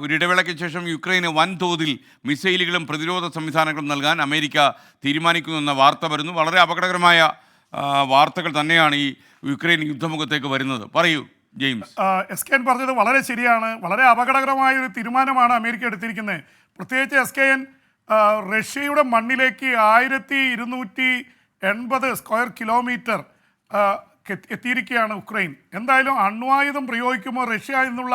ഒരിടവേളയ്ക്ക് ശേഷം യുക്രൈന് വൻതോതിൽ മിസൈലുകളും പ്രതിരോധ സംവിധാനങ്ങളും നൽകാൻ അമേരിക്ക തീരുമാനിക്കുന്നുവെന്ന വാർത്ത വരുന്നു. വളരെ അപകടകരമായ വാർത്തകൾ തന്നെയാണ് ഈ യുക്രൈൻ യുദ്ധമുഖത്തേക്ക് വരുന്നത്. പറയൂ ജെയിംസ്. എസ് കെ എൻ പറഞ്ഞത് വളരെ ശരിയാണ്. വളരെ അപകടകരമായ ഒരു തീരുമാനമാണ് അമേരിക്ക എടുത്തിരിക്കുന്നത്. പ്രത്യേകിച്ച് എസ് കെ എൻ റഷ്യയുടെ മണ്ണിലേക്ക് 1280 സ്ക്വയർ കിലോമീറ്റർ എത്തിയിരിക്കുകയാണ് ഉക്രൈൻ. എന്തായാലും അണ്വായുധം പ്രയോഗിക്കുമ്പോൾ റഷ്യ എന്നുള്ള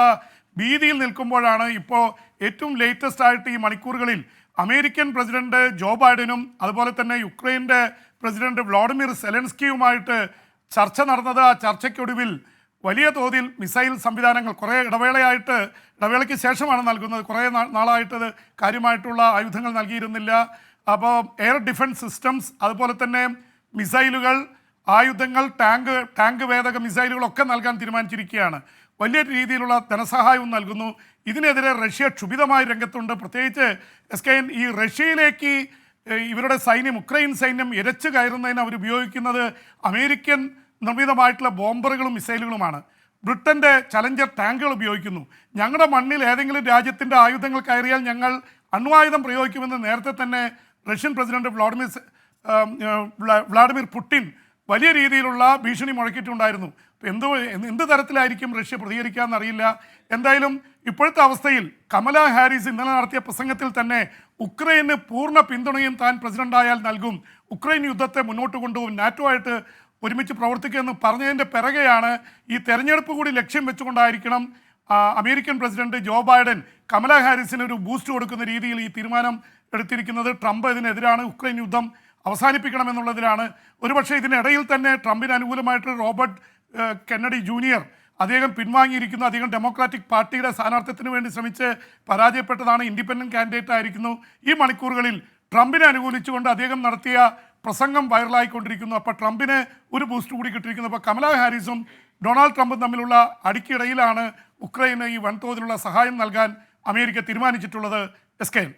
ഭീതിയിൽ നിൽക്കുമ്പോഴാണ് ഇപ്പോൾ ഏറ്റവും ലേറ്റസ്റ്റ് ആയിട്ട് ഈ മണിക്കൂറുകളിൽ അമേരിക്കൻ പ്രസിഡന്റ് ജോ ബൈഡനും അതുപോലെ തന്നെ യുക്രൈൻ്റെ പ്രസിഡന്റ് വ്ളാഡിമിർ സെലൻസ്കിയുമായിട്ട് ചർച്ച നടന്നത്. ആ ചർച്ചയ്ക്കൊടുവിൽ വലിയ തോതിൽ മിസൈൽ സംവിധാനങ്ങൾ കുറേ ഇടവേളയ്ക്ക് ശേഷമാണ് നൽകുന്നത്. കുറേ നാളായിട്ട് കാര്യമായിട്ടുള്ള ആയുധങ്ങൾ നൽകിയിരുന്നില്ല. അപ്പോൾ എയർ ഡിഫൻസ് സിസ്റ്റംസ്, അതുപോലെ തന്നെ മിസൈലുകൾ, ആയുധങ്ങൾ, ടാങ്ക് വേദക മിസൈലുകളൊക്കെ നൽകാൻ തീരുമാനിച്ചിരിക്കുകയാണ്. വലിയ രീതിയിലുള്ള ധനസഹായവും നൽകുന്നു. ഇതിനെതിരെ റഷ്യ ക്ഷുഭിതമായ രംഗത്തുണ്ട്. പ്രത്യേകിച്ച് എസ് കെ എൻ ഈ റഷ്യയിലേക്ക് ഇവരുടെ സൈന്യം, ഉക്രൈൻ സൈന്യം ഇരച്ചു കയറുന്നതിന് അവർ ഉപയോഗിക്കുന്നത് അമേരിക്കൻ നിർമ്മിതമായിട്ടുള്ള ബോംബറുകളും മിസൈലുകളുമാണ്. ബ്രിട്ടൻ്റെ ചലഞ്ചർ ടാങ്കുകൾ ഉപയോഗിക്കുന്നു. ഞങ്ങളുടെ മണ്ണിൽ ഏതെങ്കിലും രാജ്യത്തിൻ്റെ ആയുധങ്ങൾ കയറിയാൽ ഞങ്ങൾ അണ്വായുധം പ്രയോഗിക്കുമെന്ന് നേരത്തെ തന്നെ റഷ്യൻ പ്രസിഡന്റ് വ്ളാഡിമിർ പുടിൻ വലിയ രീതിയിലുള്ള ഭീഷണി മുഴക്കിയിട്ടുണ്ടായിരുന്നു. എന്ത് തരത്തിലായിരിക്കും റഷ്യ പ്രതികരിക്കാമെന്നറിയില്ല. എന്തായാലും ഇപ്പോഴത്തെ അവസ്ഥയിൽ കമല ഹാരിസ് ഇന്നലെ നടത്തിയ പ്രസംഗത്തിൽ തന്നെ ഉക്രൈന് പൂർണ്ണ പിന്തുണയും താൻ പ്രസിഡന്റായാൽ നൽകും, ഉക്രൈൻ യുദ്ധത്തെ മുന്നോട്ട് കൊണ്ടുപോകും, നാറ്റോ ആയിട്ട് ഒരുമിച്ച് പ്രവർത്തിക്കുമെന്ന് പറഞ്ഞതിൻ്റെ പിറകെയാണ് ഈ തെരഞ്ഞെടുപ്പ് കൂടി ലക്ഷ്യം വെച്ചുകൊണ്ടായിരിക്കണം American president Joe Biden Kamala ഹാരിസിന് ഒരു ബൂസ്റ്റ് കൊടുക്കുന്ന രീതിയിൽ ഈ തീരുമാനം എടുത്തിരിക്കുന്നത്. ട്രംപ് ഇതിനെതിരാണ്, ഉക്രൈൻ യുദ്ധം അവസാനിപ്പിക്കണമെന്നുള്ളതിലാണ്. ഒരുപക്ഷെ ഇതിനിടയിൽ തന്നെ ട്രംപിന് അനുകൂലമായിട്ട് റോബർട്ട് കെന്നഡി ജൂനിയർ അദ്ദേഹം പിൻവാങ്ങിയിരിക്കുന്നു. അദ്ദേഹം ഡെമോക്രാറ്റിക് പാർട്ടിയുടെ സ്ഥാനാർത്ഥിത്വത്തിന് വേണ്ടി ശ്രമിച്ച് പരാജയപ്പെട്ടതാണ്, ഇൻഡിപെൻഡൻറ്റ് കാൻഡിഡേറ്റ് ആയിരിക്കുന്നു. ഈ മണിക്കൂറുകളിൽ ട്രംപിനെ അനുകൂലിച്ചുകൊണ്ട് അദ്ദേഹം നടത്തിയ പ്രസംഗം വൈറലായിക്കൊണ്ടിരിക്കുന്നു. അപ്പോൾ ട്രംപിന് ഒരു ബൂസ്റ്റ് കൂടി കിട്ടിയിരിക്കുന്നു. അപ്പോൾ കമല ഹാരിസും ഡൊണാൾഡ് ട്രംപും തമ്മിലുള്ള അടിക്കിടയിലാണ് ഉക്രൈന് ഈ വൻതോതിലുള്ള സഹായം നൽകാൻ അമേരിക്ക തീരുമാനിച്ചിട്ടുള്ളത്. S K N.